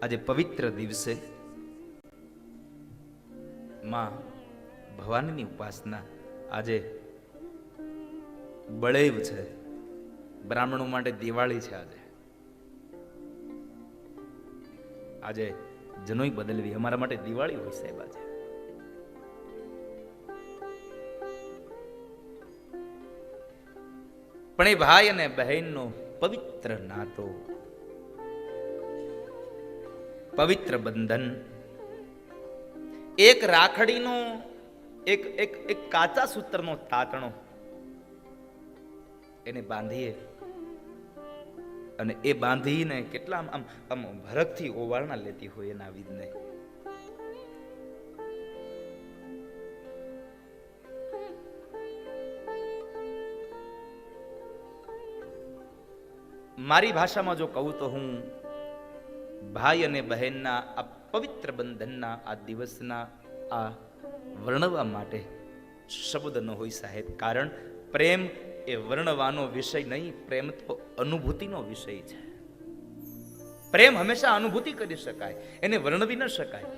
આજે પવિત્ર દિવસે માં ભવાનીની ઉપાસના, આજે બળેવ છે, બ્રાહ્મણો માટે દિવાળી છે. આજે જનોઈ બદલવી અમારા માટે દિવાળી હોય સાહેબ. આજે પણ એ ભાઈ અને બહેનનો પવિત્ર નાતો, પવિત્ર બંધન, એક રાખડીનો એક કાચા સૂત્રનો તાતણો એને બાંધીએ અને એ બાંધીને કેટલા આમ ભરકથી ઓવારણા લેતી હોય એના વિધને. મારી ભાષામાં જો કહું તો હું ભાઈ અને બહેનના આ પવિત્ર બંધનના આ દિવસના આ વર્ણવા માટે શબ્દ ન હોય સાહેબ. કારણ પ્રેમ એ વર્ણવાનો વિષય નહીં, પ્રેમ તો અનુભૂતિનો વિષય છે. પ્રેમ હંમેશા અનુભૂતિ કરી શકાય, એને વર્ણવી ન શકાય.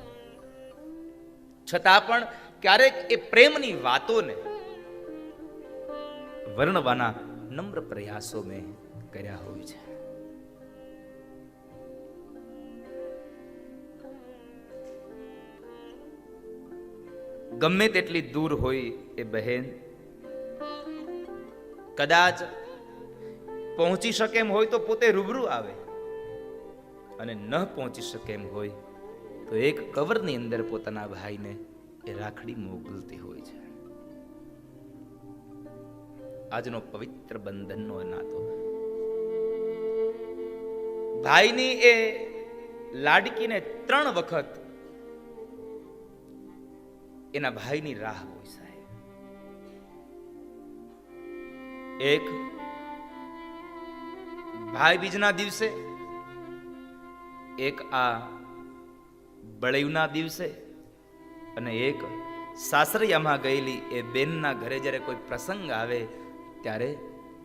છતાં પણ ક્યારેક એ પ્રેમની વાતોને વર્ણવાના નમ્ર પ્રયાસો મેં કર્યા હોય છે. ગમે તેટલી દૂર હોય એ બહેન, કદાચ પહોંચી શકે એમ હોય તો પોતે રૂબરૂ આવે, અને ન પહોંચી શકે એમ હોય તો એક કવરની અંદર પોતાના ભાઈને એ રાખડી મોકલતી હોય છે. આજનો પવિત્ર બંધનનો નાતો, ભાઈની એ લાડકીને 3 વખત એના ભાઈની રાહ હોય સાહેબ. એક ભાઈ બીજના દિવસે, એક આ બળેવના દિવસે, અને એક સાસરિયામાં ગયેલી એ બેનના ઘરે જ્યારે કોઈ પ્રસંગ આવે ત્યારે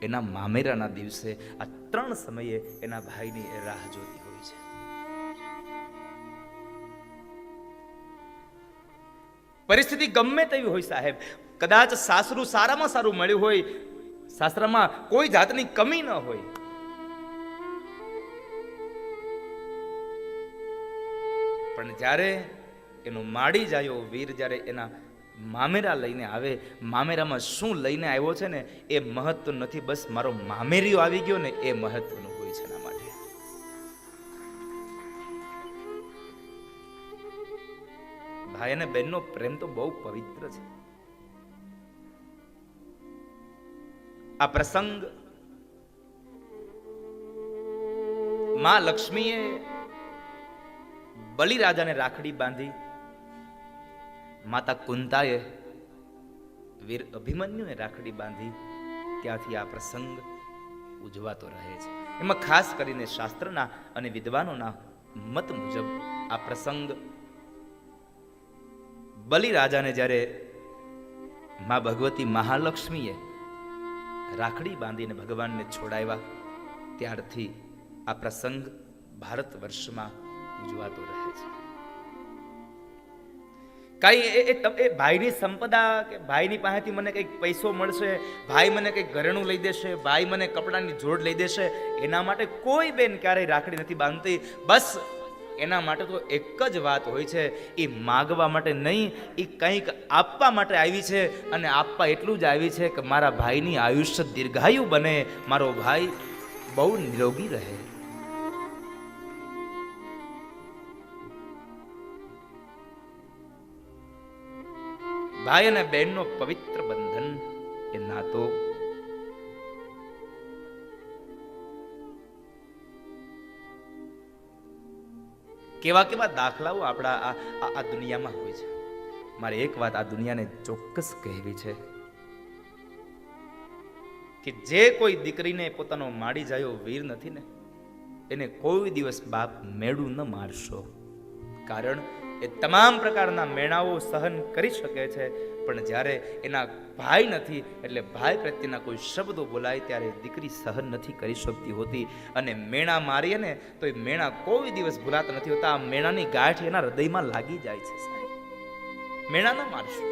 એના મામેરાના દિવસે. આ 3 સમયે એના ભાઈની એ રાહ જોતી હોય છે. પરિસ્થિતિ ગમે તેવી હોય સાહેબ, કદાચ સાસરું સારામાં સારું મળ્યું હોય, સાસરામાં કોઈ જાતની કમી ન હોય, પણ જ્યારે એનો માડી જાયો વીર જ્યારે એના મામેરા લઈને આવે, મામેરામાં શું લઈને આવ્યો છે ને એ મહત્વ નથી, બસ મારો મામેરીઓ આવી ગયો ને એ મહત્વનું હોય છે એના માટે. ભાઈ અને બહેનનો પ્રેમ તો બહુ પવિત્ર છે. આ પ્રસંગ માં લક્ષ્મીએ બલિરાજાને રાખડી બાંધી, માતા કુંતાએ વીર અભિમન્યુને રાખડી બાંધી, ત્યાંથી આ પ્રસંગ ઉજવાતો રહે છે. એમાં ખાસ કરીને શાસ્ત્રના અને વિદ્વાનોના મત મુજબ આ પ્રસંગ બલિરાજાને જ્યારે માં ભગવતી મહાલક્ષ્મીએ રાખડી બાંધીને ભગવાનને છોડાવ્યા, ત્યારથી આ પ્રસંગ ભારત વર્ષમાં ઉજવાતો રહે છે. કઈ એ ભાઈની સંપદા કે ભાઈની પાસેથી મને કંઈક પૈસો મળશે, ભાઈ મને કંઈક ઘરેણું લઈ દેશે, ભાઈ મને કપડાની જોડ લઈ દેશે, એના માટે કોઈ બેન ક્યારેય રાખડી નથી બાંધતી. બસ એના માટે તો એક જ વાત હોય છે, એ માગવા માટે નહીં, એ કંઈક આપવા માટે આવી છે. અને આપવા એટલું જ આવી છે કે મારા ભાઈની આયુષ્ય દીર્ઘાયુ બને, મારો ભાઈ બહુ નિરોગી રહે. ભાઈ અને બહેનનો પવિત્ર બંધન એ નાતો કેવા કેવા દાખલાઓ આપણા આ દુનિયામાં હોય છે. મારે એક વાત આ દુનિયાને ચોક્કસ કહેવી છે કે જે કોઈ દીકરીને પોતાનો માડી જાયો વીર નથી ને, એને કોઈ દિવસ બાપ મેળું ન મારશો. કારણ એ તમામ પ્રકારના મેણાઓ સહન કરી શકે છે, પણ જ્યારે એના ભાઈ નથી એટલે ભાઈ પ્રત્યેના કોઈ શબ્દો બોલાય ત્યારે દીકરી સહન નથી કરી શકતી હોતી. અને મેણા મારીએ ને તો એ મેણા કોઈ દિવસ ભૂલાતા નથી હોતા. આ મેણાની ગાંઠ એના હૃદયમાં લાગી જાય છે સાહેબ. મેણા ન મારશું.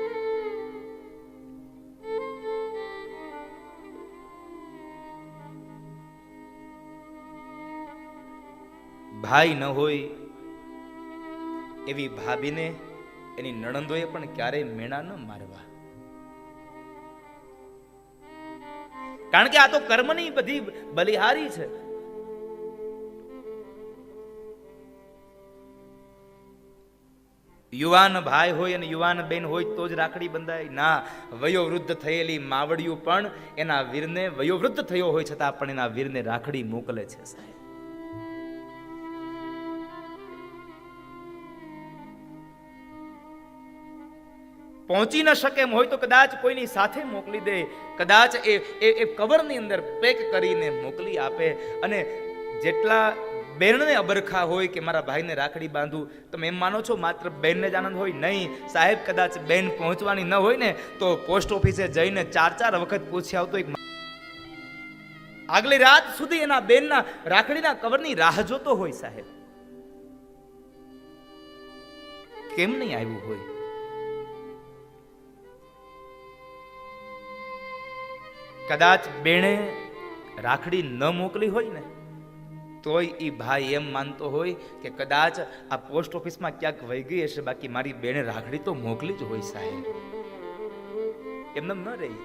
ભાઈ ન હોય એવી ભાભીને એની નણંદોએ પણ ક્યારેય મેણા ન મારવા. કારણ કે આ તો કર્મની બધી બલિહારી છે. યુવાન ભાઈ હોય અને યુવાન બેન હોય તો જ રાખડી બંધાય ના. વયોવૃદ્ધ થયેલી માવડિયું પણ એના વીરને, વયોવૃદ્ધ થયો હોય છતાં પણ એના વીરને રાખડી મોકલે છે સાહેબ. પહોંચી ન શકે એમ હોય તો કદાચ કોઈની સાથે મોકલી દે, કદાચ એ કવરની અંદર પેક કરીને મોકલી આપે. અને જેટલા બેનને અબરખા હોય કે મારા ભાઈને રાખડી બાંધું, તમે એમ માનો છો માત્ર બેનને જ આનંદ હોય? નહીં સાહેબ, કદાચ બેન પહોંચવાની ન હોય ને તો પોસ્ટ ઓફિસે જઈને 4 વખત પૂછી આવતો, એક આગલી રાત સુધી એના બેનના રાખડીના કવરની રાહ જોતો હોય સાહેબ. કેમ નહીં આવ્યું હોય? કદાચ બેણે રાખડી ન મોકલી હોય ને તોય એ ભાઈ એમ માનતો હોય કે કદાચ આ પોસ્ટ ઓફિસમાં ક્યાંક વહી ગઈ હશે, બાકી મારી બેને રાખડી તો મોકલી જ હોય સાહેબ. એમને ન રહી.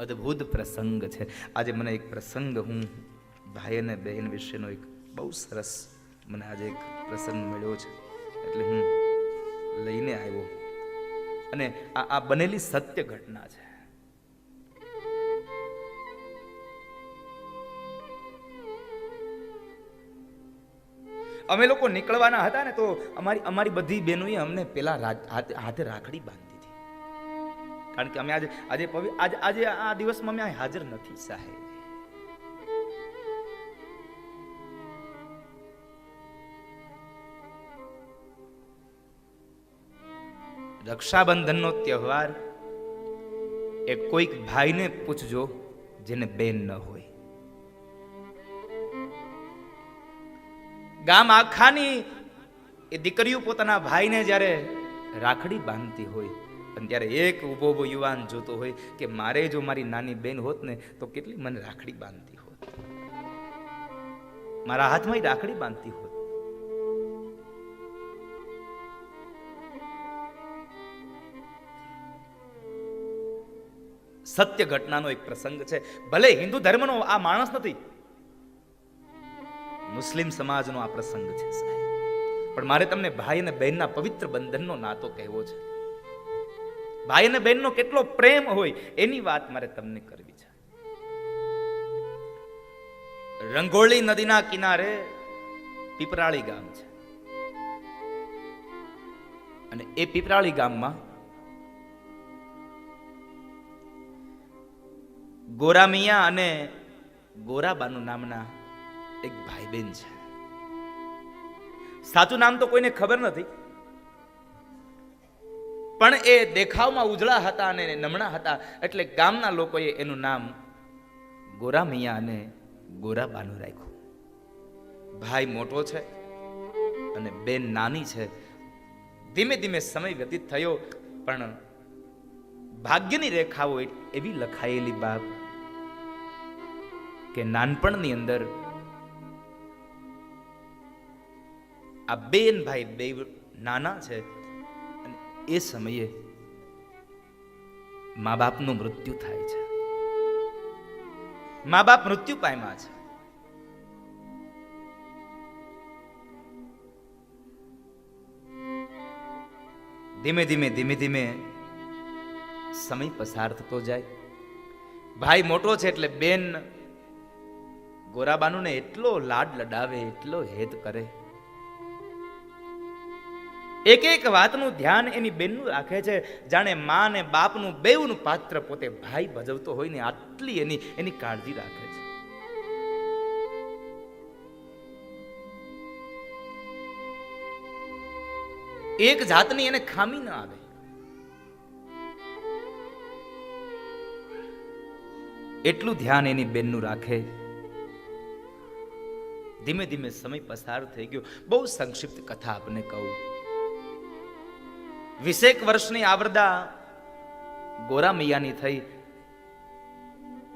અદ્ભુત પ્રસંગ છે. આજે મને એક પ્રસંગ, હું ભાઈ અને બહેન વિશેનો એક બહુ સરસ મને આજે એક પ્રસંગ મળ્યો છે એટલે હું લઈને આવ્યો. અને આ બનેલી સત્ય ઘટના છે. અમે લોકો નીકળવાના હતા ને તો અમારી બધી બહેનોએ અમને પેલા હાથે રાખડી બાંધી હતી. કારણ કે અમે આજે આ દિવસમાં અમે હાજર નથી સાહેબ. રક્ષાબંધનનો તહેવાર એ કોઈક ભાઈને પૂછજો જેને બેન ન હોય. ગામ આખાની એ દીકરીઓ પોતાના ભાઈને જ્યારે રાખડી બાંધતી હોય અને ત્યારે એક ઉભો યુવાન જોતો હોય કે મારે જો મારી નાની બેન હોત ને તો કેટલી મને રાખડી બાંધતી હોત, મારા હાથમાં રાખડી બાંધતી હોત. સત્ય ઘટનાનો એક પ્રસંગ છે. ભલે હિન્દુ ધર્મનો આ માણસ નથી, મુસ્લિમ સમાજનો આ પ્રસંગ છે સાહેબ. પણ મારે તમને ભાઈ અને બહેનના પવિત્ર બંધનનો નાતો કહેવો છે. ભાઈ અને બહેનનો કેટલો પ્રેમ હોય એની વાત મારે તમને કરવી છે. રંગોળી નદીના કિનારે પીપરાળી ગામ છે અને એ પીપરાળી ગામમાં ગોરામિયા અને ગોરાબાનુ નામના એક ભાઈ બહેન છે. સાચું નામ તો કોઈને ખબર નથી, પણ એ દેખાવમાં ઉજળા હતા અને નમણા હતા એટલે ગામના લોકોએ એનું નામ ગોરામિયા અને ગોરાબાનુ રાખ્યું. ભાઈ મોટો છે અને બેન નાની છે. ધીમે ધીમે સમય વ્યતીત થયો પણ ભાગ્યની રેખાઓ એવી લખાયેલી બાપ કે નાનપણની અંદર આ બેન ભાઈ બે નાના છે અને એ સમયે મા બાપનું મૃત્યુ થાય છે. મા બાપ મૃત્યુ પામ્યા છે. ધીમે ધીમે સમય પસાર થતો જાય. ભાઈ મોટો છે એટલે બેન ગોરાબાનુને એટલો લાડ લડાવે, એટલો હેત કરે, એક એક વાતનું ધ્યાન એની બેનનું રાખે છે, જાણે મા ને બાપનું બેવનું પાત્ર પોતે ભાઈ ભજવતો હોય ને આટલી એની કાળજી રાખે છે. એક જાતની એને ખામી ન આવે. એટલું ધ્યાન એની બેનનું રાખે. ધીમે ધીમે સમય પસાર થઈ ગયો. બહુ સંક્ષિપ્ત કથા આપને કહું. 20 વર્ષની આવરદા ગોરા મૈયાની થઈ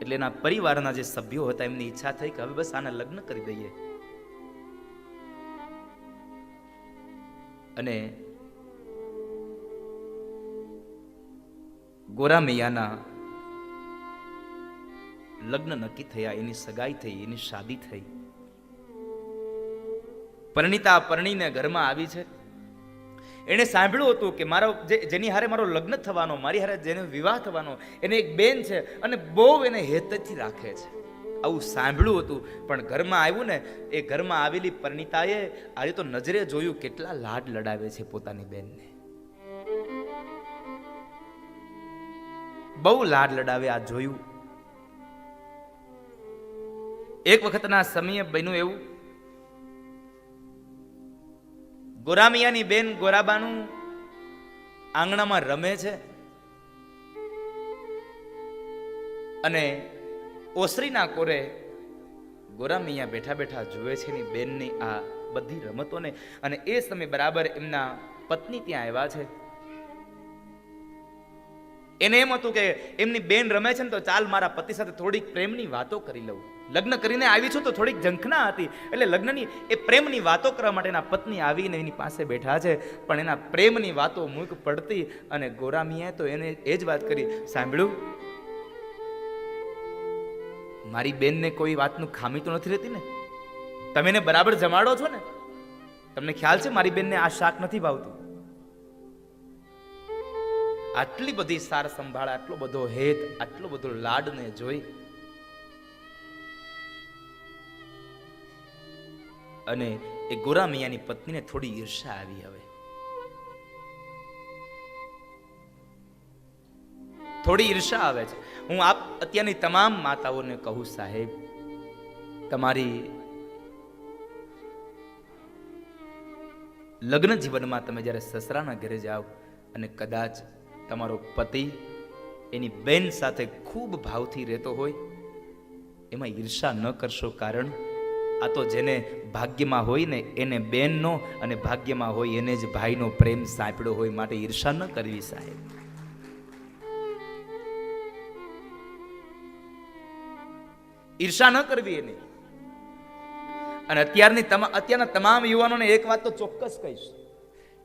એટલે એના પરિવારના જે સભ્યો હતા એમની ઈચ્છા થઈ કે હવે બસ આના લગ્ન કરી દઈએ. અને ગોરા મૈયાના લગ્ન નક્કી થયા, એની સગાઈ થઈ, એની શાદી થઈ. પરણિતા પરણીને ઘરમાં આવી છે. એને સાંભળ્યું હતું કે મારો જેની હારે મારો લગ્ન થવાનો, મારી હારે જેનો વિવાહ થવાનો, એને એક બેન છે અને બહુ એને હેતથી રાખે છે. આવું સાંભળ્યું હતું. પણ ઘરમાં આવ્યું ને, એ ઘરમાં આવેલી પરણિતાએ આજે તો નજરે જોયું કેટલા લાડ લડાવે છે પોતાની બેનને. બહુ લાડ લડાવે. આ જોયું. એક વખતના સમયે બન્યું એવું, ગોરામિયાની બેન ગોરાબાનું આંગણામાં રમે છે અને ઓસરીના કોરે ગોરામિયા બેઠા બેઠા જુએ છે એની બેનની આ બધી રમતોને. અને એ સમય બરાબર એમના પત્ની ત્યાં આવ્યા છે. એને એમ હતું કે એમની બેન રમે છે ને તો ચાલ મારા પતિ સાથે થોડીક પ્રેમની વાતો કરી લઉં. લગ્ન કરીને આવી છું તો થોડીક ઝંખના હતી એટલે લગ્નની એ પ્રેમની વાતો કરવા માટે એના પત્ની આવીને એની પાસે બેઠા છે. પણ એના પ્રેમની વાતો મૂક પડતી અને ગોરામિયાએ તો એને એ જ વાત કરી, સાંભળ્યું, મારી બેનને કોઈ વાતનું ખામી તો નથી રહેતી ને? તમે એને બરાબર જમાડો છો ને? તમને ખ્યાલ છે મારી બેનને આ શાક નથી ભાવતું? આટલી બધી સાર સંભાળ, આટલો બધો હેત, આટલો બધો લાડને જોઈ અને એ ગોરા મિયાની પત્નીને થોડી ઈર્ષા આવી. હવે થોડી ઈર્ષા આવે છે. હું આપ અત્યારની તમામ માતાઓને કહું, સાહેબ, તમારી લગ્ન જીવનમાં તમે જ્યારે સસરાના ઘરે જાઓ અને કદાચ તમારો પતિ એની બેન સાથે ખૂબ ભાવથી રહેતો હોય, એમાં ઈર્ષા ન કરશો. કારણ આ તો જેને ભાગ્યમાં હોય ને એને બેનનો, અને ભાગ્યમાં હોય એને જ ભાઈનો પ્રેમ સાંપડ્યો હોય. માટે ઈર્ષા ન કરવી સાહેબ. ઈર્ષા ન કરવી એને. અને અત્યારના તમામ યુવાનોને એક વાત તો ચોક્કસ કહીશ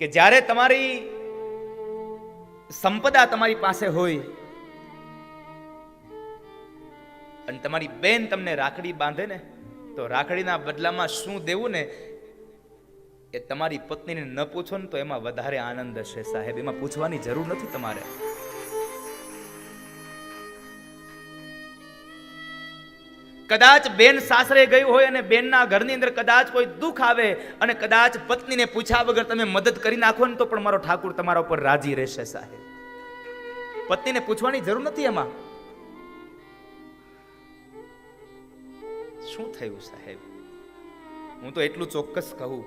કે જ્યારે તમારી સંપદા તમારી પાસે હોય અને તમારી બેન તમને રાખડી બાંધે ને, તો રાખડીના બદલામાં શું દેવું ને એ તમારી પત્નીને ન પૂછો ને તો એમાં વધારે આનંદ હશે સાહેબ. એમાં પૂછવાની જરૂર નથી તમારે. કદાચ બેન સાસરે ગઈ હોય અને બેનના ઘરની અંદર કદાચ કોઈ દુઃખ આવે અને કદાચ પત્નીને પૂછ્યા વગર તમે મદદ કરી નાખો ને તો પણ મારો ઠાકુર તમારા ઉપર રાજી રહેશે સાહેબ. પત્નીને પૂછવાની જરૂર નથી એમાં. શું થયું સાહેબ? હું તો એટલું ચોક્કસ કહું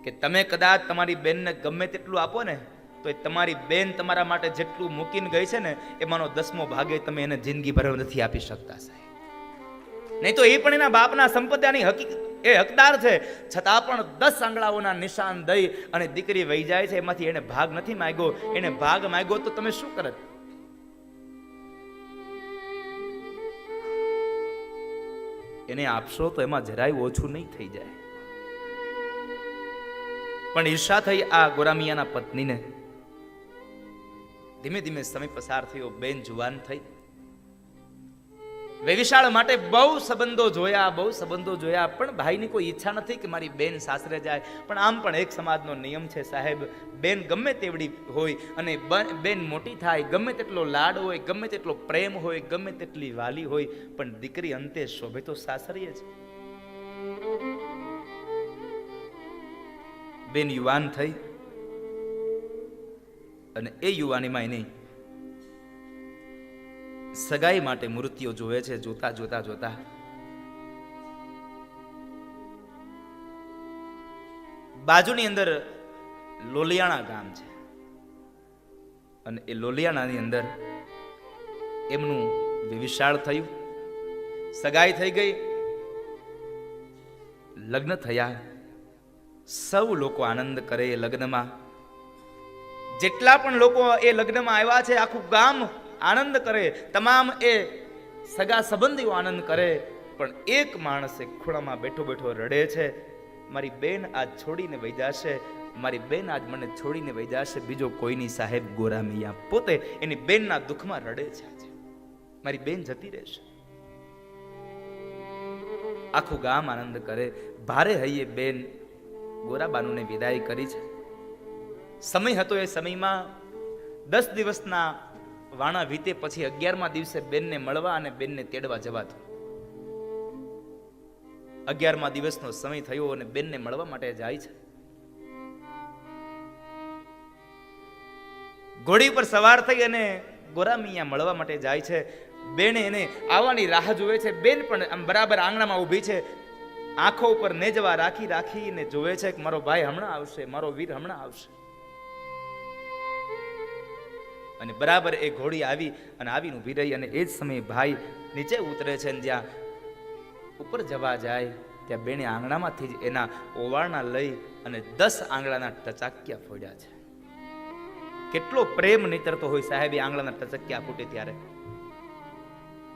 કે તમે કદાચ તમારી બેનને ગમે તેટલું આપો ને તો એ તમારી બેન તમારા માટે જેટલું મૂકીને ગઈ છે ને એમાંનો 10મો ભાગ તમે એને જિંદગી ભર નથી આપી શકતા સાહેબ. નહીં તો એ પણ એના બાપના સંપદાની હકદાર છે, છતાં પણ 10 આંગળાઓના નિશાન દઈ અને દીકરી વહી જાય છે. એમાંથી એને ભાગ નથી માંગ્યો. એને ભાગ માંગ્યો તો તમે શું કરત? એને આપશો તો એમાં જરાય ઓછું નહીં થઈ જાય. પણ ઈર્ષા થઈ આ ગોરામિયાના પત્નીને. ધીમે ધીમે સમય પસાર થયો. બેન જુવાન થઈ. વેવિશાળ માટે બહુ સંબંધો જોયા પણ ભાઈની કોઈ ઈચ્છા નથી કે મારી બેન સાસરે જાય. પણ આમ પણ એક સમાજનો નિયમ છે સાહેબ, બેન ગમે તેવડી હોય અને બેન મોટી થાય, ગમે તેટલો લાડ હોય, ગમે તેટલો પ્રેમ હોય, ગમે તેટલી વાલી હોય, પણ દીકરી અંતે શોભે તો સાસરીએ જ. બેન યુવાન થઈ અને એ યુવાનીમાં એની સગાઈ માટે મૂર્તિઓ જોવે છે. જોતા જોતા જોતા બાજુની અંદર લોલિયાણા ગામ છે અને એ લોલિયાણાની અંદર એમનું વિશાળ થયું, સગાઈ થઈ ગઈ, લગ્ન થયા. સૌ લોકો આનંદ કરે એ લગ્નમાં. જેટલા પણ લોકો એ લગ્નમાં આવ્યા છે આખું ગામ આનંદ કરે, તમામ એ સગા સંબંધીઓ આનંદ કરે. પણ એક માણસ એક ખૂણામાં બેઠો બેઠો રડે છે, મારી બેન આજ છોડીને વહી જશે, મારી બેન આજ મને છોડીને વહી જશે. બીજો કોઈની સાહેબ ગોરા મિયા પોતે એની બેનના દુઃખમાં રડે છે. આજે મારી બેન જતી રહેશે. આખું ગામ આનંદ કરે. ભારે હૈયે બેન ગોરાબાનુને વિદાય કરી છે. સમય હતો, એ સમયમાં 10 દિવસના વાણા વીતે પછી 11મા દિવસે બેનને મળવા અને બેનને તેડવા જવાતું. 11મા દિવસનો સમય થયો અને બેનને મળવા માટે જાય છે. ઘોડી પર સવાર થઈ અને ગોરામિયા મળવા માટે જાય છે. બેને એને આવવાની રાહ જોવે છે. બેન પણ આમ બરાબર આંગણામાં ઊભી છે, આંખો ઉપર નેજવા રાખી રાખીને જોવે છે કે મારો ભાઈ હમણાં આવશે, મારો વીર હમણાં આવશે. અને બરાબર એ ઘોડી આવી અને આવીને ઊભી રહી અને એ જ સમયે ભાઈ નીચે ઉતરે છે અને જ્યાં ઉપર જવા જાય ત્યાં બેને આંગણામાંથી જ એના ઓવાળના લઈ અને 10 આંગળાના ટચાક્યા ફોડ્યા છે. કેટલો પ્રેમ નીતરતો હોય સાહેબ એ આંગળાના ટચક્યા ફૂટે ત્યારે.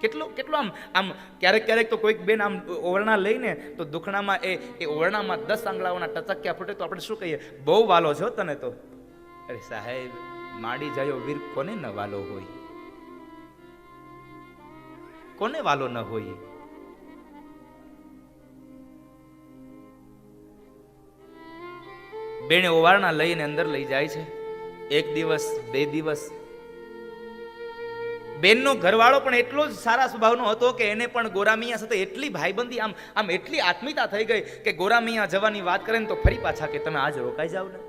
કેટલો કેટલો આમ ક્યારેક ક્યારેક તો કોઈક બેન આમ ઓવરણા લઈને તો દુખણામાં એ ઓવરણામાં 10 આંગળાઓના ટચક્યા ફૂટે તો આપણે શું કહીએ, બહુ વાલો છો તને તો. અરે સાહેબ, માડી જાયો વીર કોને ન વાલો હોય, કોને વાલો ન હોય. બેને ઓવારણા લઈને અંદર લઈ જાય છે. 1 દિવસ 2 દિવસ બેનનો ઘરવાળો પણ એટલો જ સારા સ્વભાવનો હતો કે એને પણ ગોરામિયા સાથે એટલી ભાઈબંધી આમ એટલી આત્મીયતા થઈ ગઈ કે ગોરામિયા જવાની વાત કરે ને તો ફરી પાછા કે તમે આજ રોકાઈ જાવ ને.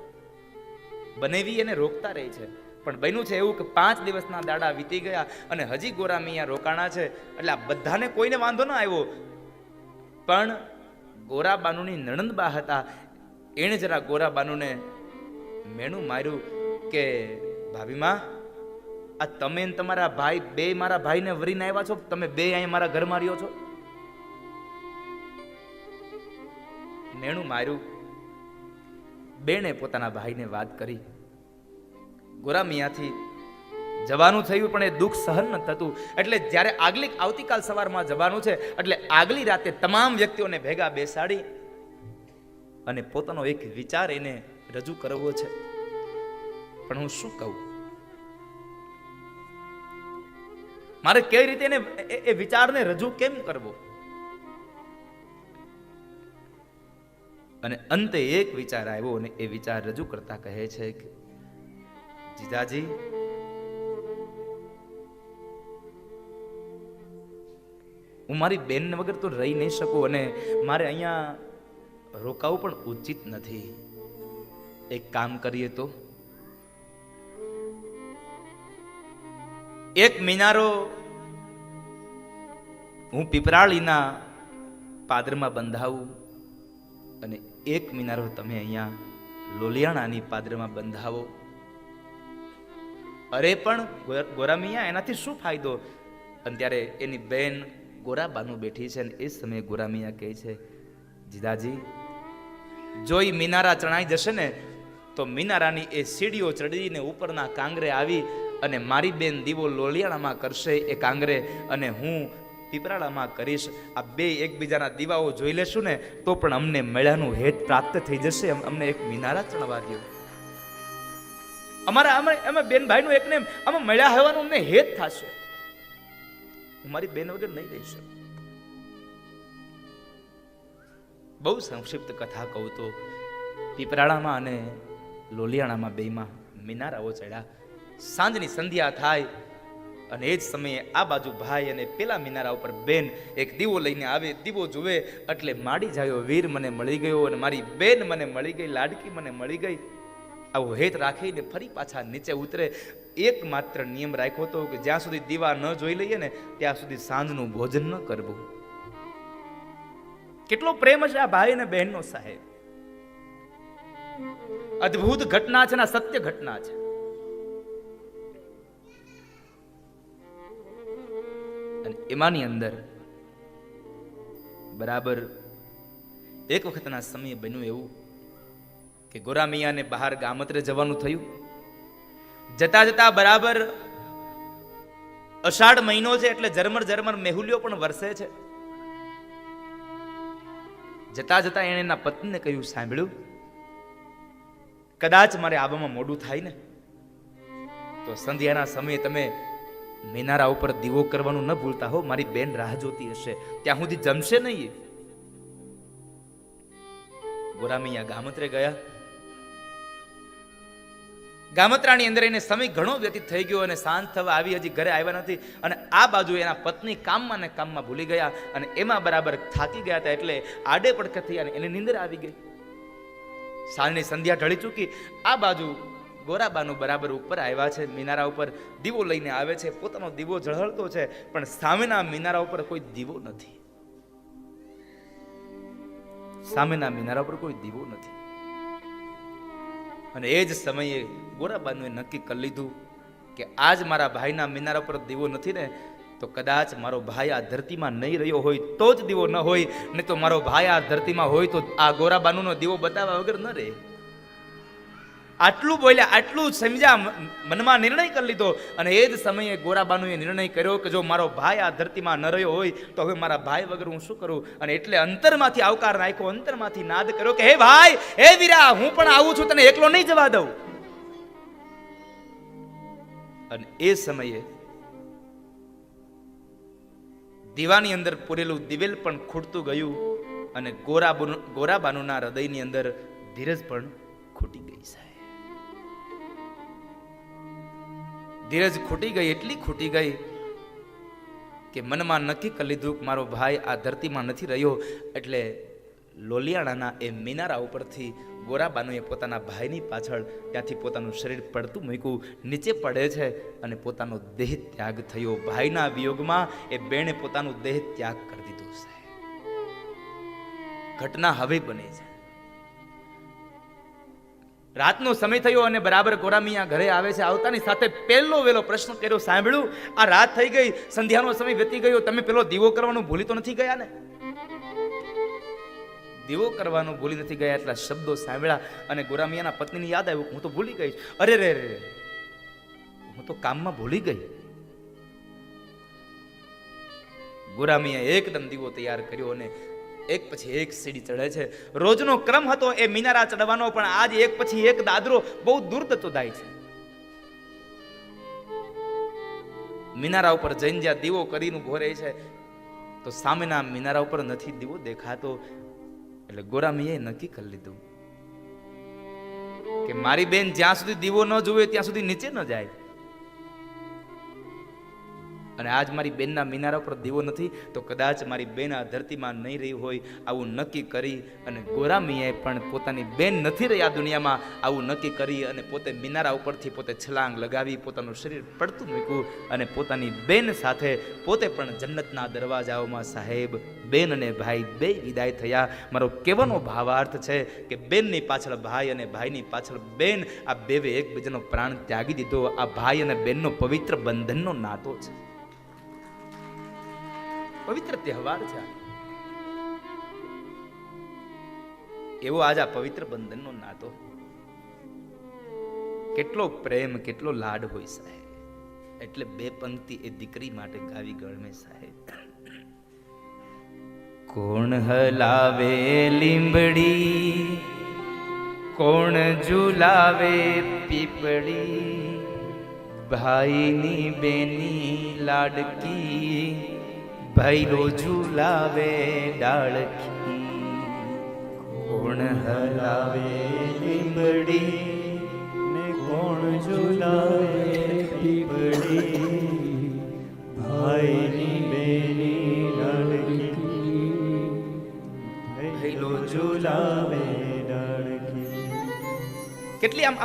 બનેવી એને રોકતા રહી છે. પણ બન્યું છે એવું કે 5 દિવસના દાડા વીતી ગયા અને હજી ગોરામિયા રોકાણા છે. એટલે આ બધાને કોઈને વાંધો ન આવ્યો, પણ ગોરાબાનુની નણંદબા હતા, એણે જરા ગોરાબાનુને મેણું માર્યું કે ભાભીમાં, આ તમે ને તમારા ભાઈ બે મારા ભાઈને વરીને આવ્યા છો, તમે બે અહીંયા મારા ઘરમાં રહ્યો છો. મેણું માર્યું. બેને પોતાના ભાઈને વાત કરી. ગોરામિયાથી જવાનું થયું પણ એ દુઃખ સહન ન થતું. એટલે જ્યારે આવતીકાલ સવારમાં જવાનું છે એટલે આગલી રાતે તમામ વ્યક્તિઓને ભેગા બેસાડી અને પોતાનો એક વિચાર એને રજૂ કરવો છે. પણ હું શું કહું, મારે કઈ રીતે એ વિચારને રજૂ કેમ કરવો. અને અંતે એક વિચાર આવ્યો અને એ વિચાર રજૂ કરતા કહે છે કે જીજાજી, હું મારી બેન વગર તો રહી નહીં શકું અને મારે અહીંયા રોકાવું પણ ઉચિત નથી. એક કામ કરીએ તો, એક મિનારો હું પીપરાળીના પાદરમાં બંધાવું અને એક મિનારો તમે અહીંયા લોલિયાણાની પાદરમાં બંધાવો. અરે પણ ગોરામિયા, એનાથી શું ફાયદો? અને ત્યારે એની બેન ગોરાબાનું બેઠી છે અને એ સમયે ગોરામિયા કહે છે, જીજાજી, જો એ મિનારા ચણાઈ જશે ને તો મિનારાની એ સીડીઓ ચડીને ઉપરના કાંગરે આવી અને મારી બેન દીવો લોલિયાણામાં કરશે એ કાંગરે અને હું પીપરાળામાં કરીશ. આ બે એકબીજાના દીવાઓ જોઈ લેશું ને તો પણ અમને મેળાનું હેત પ્રાપ્ત થઈ જશે. અમને એક મિનારા ચણવા દો. અમે બેન ભાઈનું એકને અમે મળ્યા હોવાનું અમને હેત થશે. હું મારી બેન વગર નહીં રહી શકું. બહુ સંક્ષિપ્ત કથા કહું તો પીપરાળામાં અને લોલિયાણામાં બેમાં મિનારાઓ ચડ્યા. સાંજની સંધ્યા થાય અને એ જ સમયે આ બાજુ ભાઈ અને પેલા મિનારા ઉપર બેન એક દીવો લઈને આવે. દીવો જુએ એટલે માડી જાયો વીર મને મળી ગયો અને મારી બેન મને મળી ગઈ, લાડકી મને મળી ગઈ. આવો હેત રાખીને ફરી પાછા નીચે ઉતરે. એક માત્ર નિયમ રાખ્યો હતો કે જ્યાં સુધી દીવા ન જોઈ લઈએ ને ત્યાં સુધી સાંજનું ભોજન ન કરવું. કેટલો પ્રેમ છે આ ભાઈ અને બહેનનો સાહેબ. અદ્ભુત ઘટના છે ને સત્ય ઘટના છે. અને એમાંની અંદર બરાબર એક વખતના સમયે બન્યું એવું કે ગોરા મિયાને બહાર ગામત્રે જવાનું થયું. જતા જતા બરાબર અષાઢ મહિનો છે એટલે ઝરમર ઝરમર મેહુલિયો પણ વરસે છે. જતા જતા એણે એના પત્નીને કહ્યું, સાંભળ્યું, કદાચ મારે આવવામાં મોડું થાય ને તો સંધ્યાના સમયે તમે મિનારા ઉપર દીવો કરવાનું ન ભૂલતા હો. મારી બેન રાહ જોતી હશે, ત્યાં સુધી જમશે નહીં. ગોરામિયા ગામત્રે ગયા. ગામત્રાની અંદર એને સમય ઘણો વ્યતીત થઈ ગયો અને સાંજ થવા આવી, હજી ઘરે આવ્યા નથી. અને આ બાજુ એના પત્ની કામમાં ને કામમાં ભૂલી ગયા અને એમાં બરાબર થાકી ગયા હતા એટલે આડે પડખે થઈ અને એને નીંદર આવી ગઈ. સાંજની સંધ્યા ઢળી ચૂકી. આ બાજુ ગોરાબાનું બરાબર ઉપર આવ્યા છે, મિનારા ઉપર દીવો લઈને આવે છે. પોતાનો દીવો ઝળહળતો છે પણ સામેના મિનારા ઉપર કોઈ દીવો નથી. સામેના મિનારા ઉપર કોઈ દીવો નથી. અને એ જ સમયે ગોરાબાનુએ નક્કી કરી લીધું કે આજ મારા ભાઈના મિનારા ઉપર દીવો નથી ને તો કદાચ મારો ભાઈ આ ધરતીમાં નહીં રહ્યો હોય તો જ દીવો ન હોય, ને તો મારો ભાઈ આ ધરતીમાં હોય તો આ ગોરાબાનુનો દીવો બતાવવા વગર ન રહે. આટલું બોલ્યા, આટલું સમજ્યા, મનમાં નિર્ણય કરી લીધો. અને એ જ સમયે ગોરાબાનુએ નિર્ણય કર્યો કે જો મારો ભાઈ આ ધરતીમાં ન રહ્યો હોય તો હવે મારા ભાઈ વગર હું શું કરું. અને એટલે અંતરમાંથી આવકાર નાખ્યો, અંતરમાંથી નાદ કર્યો કે હે ભાઈ, હે વીરા, હું પણ આવું છું, તને એકલો નહીં જવા દઉં. અને એ સમયે દીવાની અંદર પૂરેલું દિવેલ પણ ખૂટતું ગયું અને ગોરાબાનુના હૃદયની અંદર ધીરજ પણ ખૂટી ગઈ. ધીરજ ખૂટી ગઈ, એટલી ખૂટી ગઈ કે મનમાં નક્કી કરી લીધું કે મારો ભાઈ આ ધરતીમાં નથી રહ્યો. એટલે લોલિયાણાના એ મિનારા ઉપરથી ગોરાબાનુએ પોતાના ભાઈની પાછળ ત્યાંથી પોતાનું શરીર પડતું મૂક્યું. નીચે પડે છે અને પોતાનો દેહ ત્યાગ થયો. ભાઈના વિયોગમાં એ બેને પોતાનું દેહ ત્યાગ કરી દીધો. સાહેબ, ઘટના હવે બને છે. રાતનો સમય થયો અને બરાબર ગોરામિયા ઘરે આવે છે. આવતાની સાથે પહેલો વેલો પ્રશ્ન કર્યો, સાંભળ્યું, આ રાત થઈ ગઈ, સંધ્યાનો સમય વીતી ગયો, તમે પેલો દીવો કરવાનું ભૂલી તો નથી ગયા ને? દીવો કરવાનું ભૂલી નથી ગયા. એટલા શબ્દો સાંભળ્યા અને ગોરામિયાના પત્નીને યાદ આવ્યું, હું તો ભૂલી ગઈ. અરે રે રે, હું તો કામમાં ભૂલી ગઈ. ગોરામિયા એકદમ દીવો તૈયાર કર્યો અને એક પછી એક સીડી ચડે છે. રોજનો ક્રમ હતો એ મિનારા ચડવાનો, પણ આજ એક પછી એક દાદરો બહુ દૂર થતો જાય છે. મિનારા ઉપર જઈને જ્યાં દીવો કરીને ઉભો રહે છે તો સામેના મિનારા ઉપર નથી દીવો દેખાતો. એટલે ગોરામીએ નક્કી કરી લીધું કે મારી બેન જ્યાં સુધી દીવો ન જોવે ત્યાં સુધી નીચે ન જાય. અને આજ મારી બેનના મિનારા પર દીવો નથી તો કદાચ મારી બેન આ ધરતીમાં નહીં રહી હોય. આવું નક્કી કરી અને ગોરામીએ પણ પોતાની બેન નથી રહી આ દુનિયામાં, આવું નક્કી કરી અને પોતે મિનારા ઉપરથી પોતે છલાંગ લગાવી પોતાનું શરીર પડતું મૂક્યું અને પોતાની બેન સાથે પોતે પણ જન્નતના દરવાજાઓમાં સાહેબ બેન અને ભાઈ બે વિદાય થયા. મારો કહેવાનો ભાવાર્થ છે કે બેનની પાછળ ભાઈ અને ભાઈની પાછળ બેન, આ બેવે એકબીજાનો પ્રાણ ત્યાગી દીધો. આ ભાઈ અને બેનનો પવિત્ર બંધનનો નાતો છે, પવિત્ર તહેવાર છે. એવો આજ આ પવિત્ર બંધનનો નાતો. કેટલો પ્રેમ, કેટલો લાડ હોય સાહેબ. એટલે બે પંક્તિ એ દીકરી માટે ગાવી ગળમે સાહેબ. કોણ હલાવે લીંબડી, કોણ ઝુલાવે પીપળી, ભાઈની બેની લાડકી, ભૈરો ઝુલાવે ડાળખી. કોણ હલાવે લીંબડી ને કોણ ઝુલાવે પીપળી, ભાઈની બેની લાડકી, ભૈરો ઝુલાવે ડાળખી. કેટલી આમ